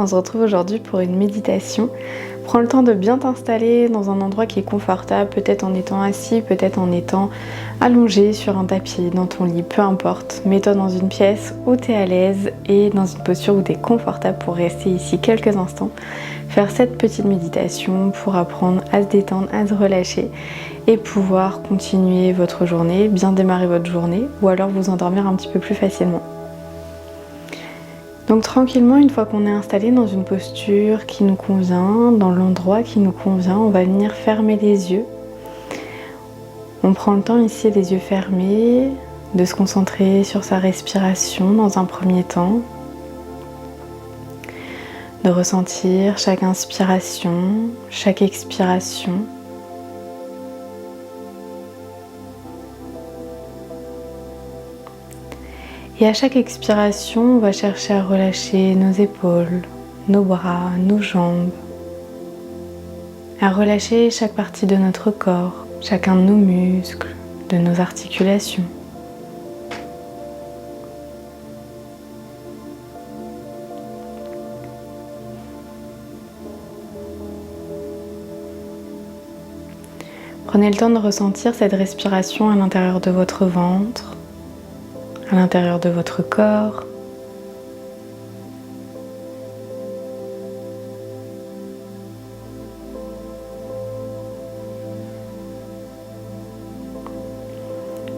on se retrouve aujourd'hui pour une méditation. Prends le temps de bien t'installer dans un endroit qui est confortable, peut-être en étant assis, peut-être en étant allongé sur un tapis, dans ton lit, peu importe. Mets-toi dans une pièce où tu es à l'aise et dans une posture où tu es confortable pour rester ici quelques instants. Faire cette petite méditation pour apprendre à se détendre, à se relâcher et pouvoir continuer votre journée, bien démarrer votre journée ou alors vous endormir un petit peu plus facilement. Donc tranquillement, une fois qu'on est installé dans une posture qui nous convient, dans l'endroit qui nous convient, on va venir fermer les yeux. On prend le temps ici, les yeux fermés, de se concentrer sur sa respiration dans un premier temps, de ressentir chaque inspiration, chaque expiration. Et à chaque expiration, on va chercher à relâcher nos épaules, nos bras, nos jambes, à relâcher chaque partie de notre corps, chacun de nos muscles, de nos articulations. Prenez le temps de ressentir cette respiration à l'intérieur de votre ventre, à l'intérieur de votre corps.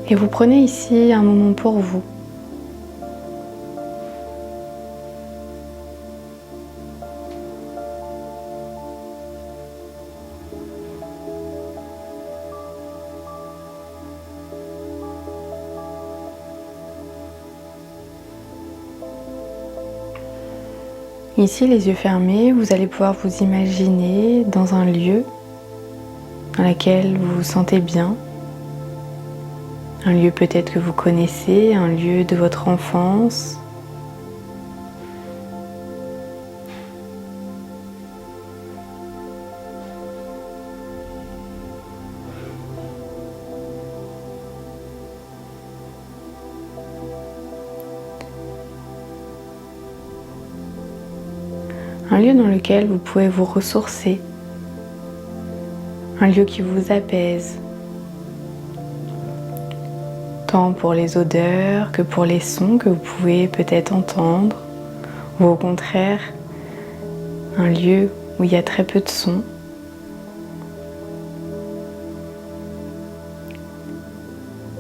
Et vous prenez ici un moment pour vous. Ici, les yeux fermés, vous allez pouvoir vous imaginer dans un lieu dans lequel vous vous sentez bien. Un lieu peut-être que vous connaissez, un lieu de votre enfance. Un lieu dans lequel vous pouvez vous ressourcer. Un lieu qui vous apaise. Tant pour les odeurs que pour les sons que vous pouvez peut-être entendre. Ou au contraire, un lieu où il y a très peu de sons.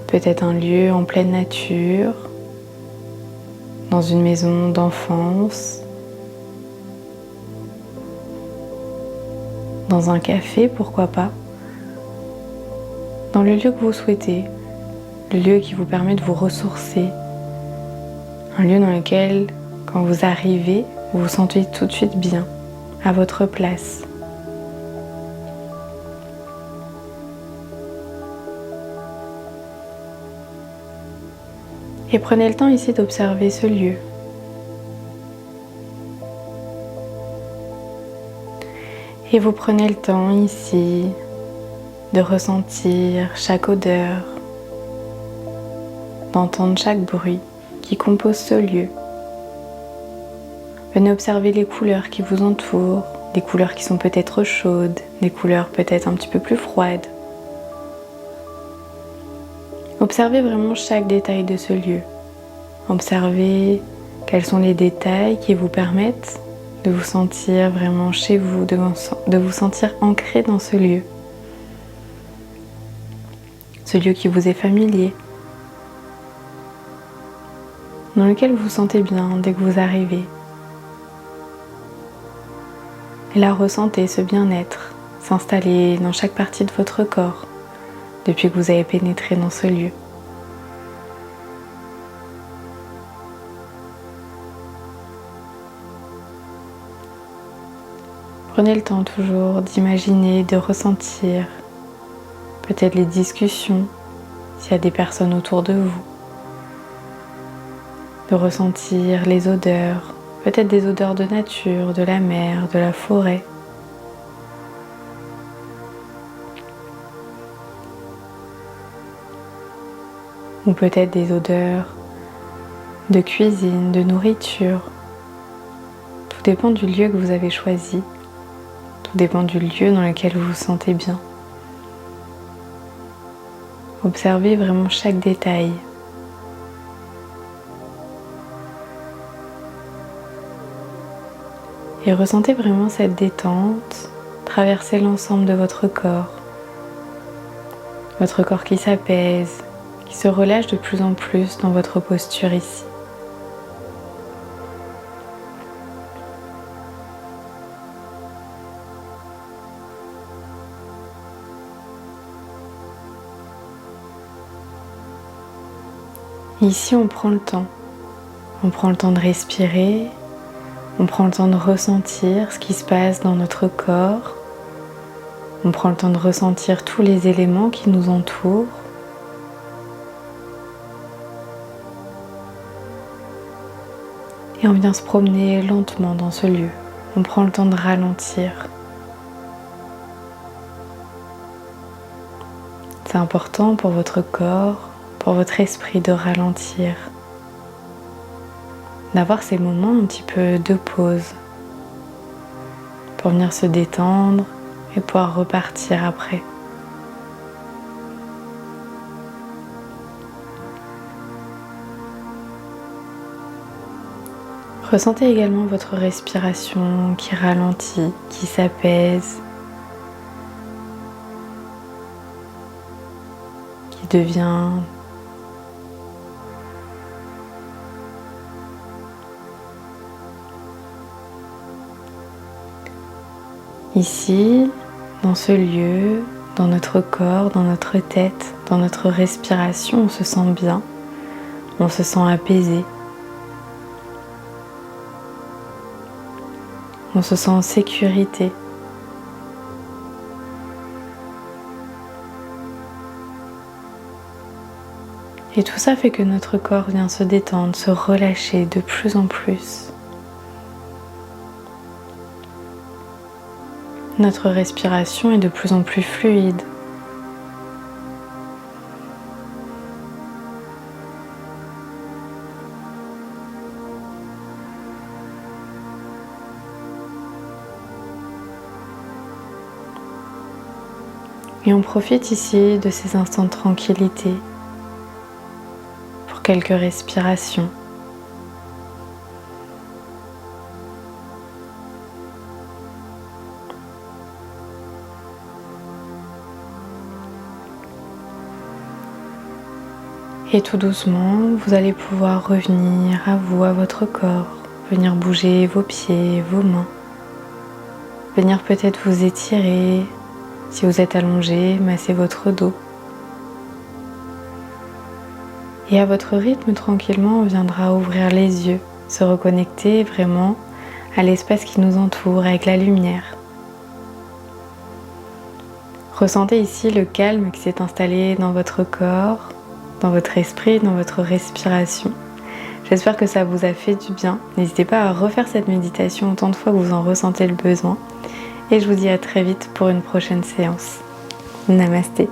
Peut-être un lieu en pleine nature, dans une maison d'enfance, dans un café, pourquoi pas, dans le lieu que vous souhaitez, le lieu qui vous permet de vous ressourcer, un lieu dans lequel, quand vous arrivez, vous vous sentez tout de suite bien, à votre place. Et prenez le temps ici d'observer ce lieu. Et vous prenez le temps ici de ressentir chaque odeur, d'entendre chaque bruit qui compose ce lieu. Venez observer les couleurs qui vous entourent, des couleurs qui sont peut-être chaudes, des couleurs peut-être un petit peu plus froides. Observez vraiment chaque détail de ce lieu. Observez quels sont les détails qui vous permettent de vous sentir vraiment chez vous, de vous sentir ancré dans ce lieu. Ce lieu qui vous est familier, dans lequel vous vous sentez bien dès que vous arrivez. Et là, ressentez ce bien-être s'installer dans chaque partie de votre corps depuis que vous avez pénétré dans ce lieu. Prenez le temps toujours d'imaginer, de ressentir peut-être les discussions, s'il y a des personnes autour de vous, de ressentir les odeurs, peut-être des odeurs de nature, de la mer, de la forêt. Ou peut-être des odeurs de cuisine, de nourriture. Tout dépend du lieu que vous avez choisi. Tout dépend du lieu dans lequel vous vous sentez bien. Observez vraiment chaque détail. Et ressentez vraiment cette détente traverser l'ensemble de votre corps. Votre corps qui s'apaise, qui se relâche de plus en plus dans votre posture ici. Ici, on prend le temps. On prend le temps de respirer. On prend le temps de ressentir ce qui se passe dans notre corps. On prend le temps de ressentir tous les éléments qui nous entourent. Et on vient se promener lentement dans ce lieu. On prend le temps de ralentir. C'est important pour votre corps, pour votre esprit de ralentir. D'avoir ces moments un petit peu de pause pour venir se détendre et pouvoir repartir après. Ressentez également votre respiration qui ralentit, qui s'apaise, qui devient ici, dans ce lieu, dans notre corps, dans notre tête, dans notre respiration, on se sent bien, on se sent apaisé, on se sent en sécurité. Et tout ça fait que notre corps vient se détendre, se relâcher de plus en plus. Notre respiration est de plus en plus fluide. Et on profite ici de ces instants de tranquillité pour quelques respirations. Et tout doucement, vous allez pouvoir revenir à vous, à votre corps, venir bouger vos pieds, vos mains, venir peut-être vous étirer, si vous êtes allongé, masser votre dos. Et à votre rythme, tranquillement, on viendra ouvrir les yeux, se reconnecter vraiment à l'espace qui nous entoure avec la lumière. Ressentez ici le calme qui s'est installé dans votre corps, dans votre esprit, dans votre respiration. J'espère que ça vous a fait du bien. N'hésitez pas à refaire cette méditation autant de fois que vous en ressentez le besoin. Et je vous dis à très vite pour une prochaine séance. Namasté.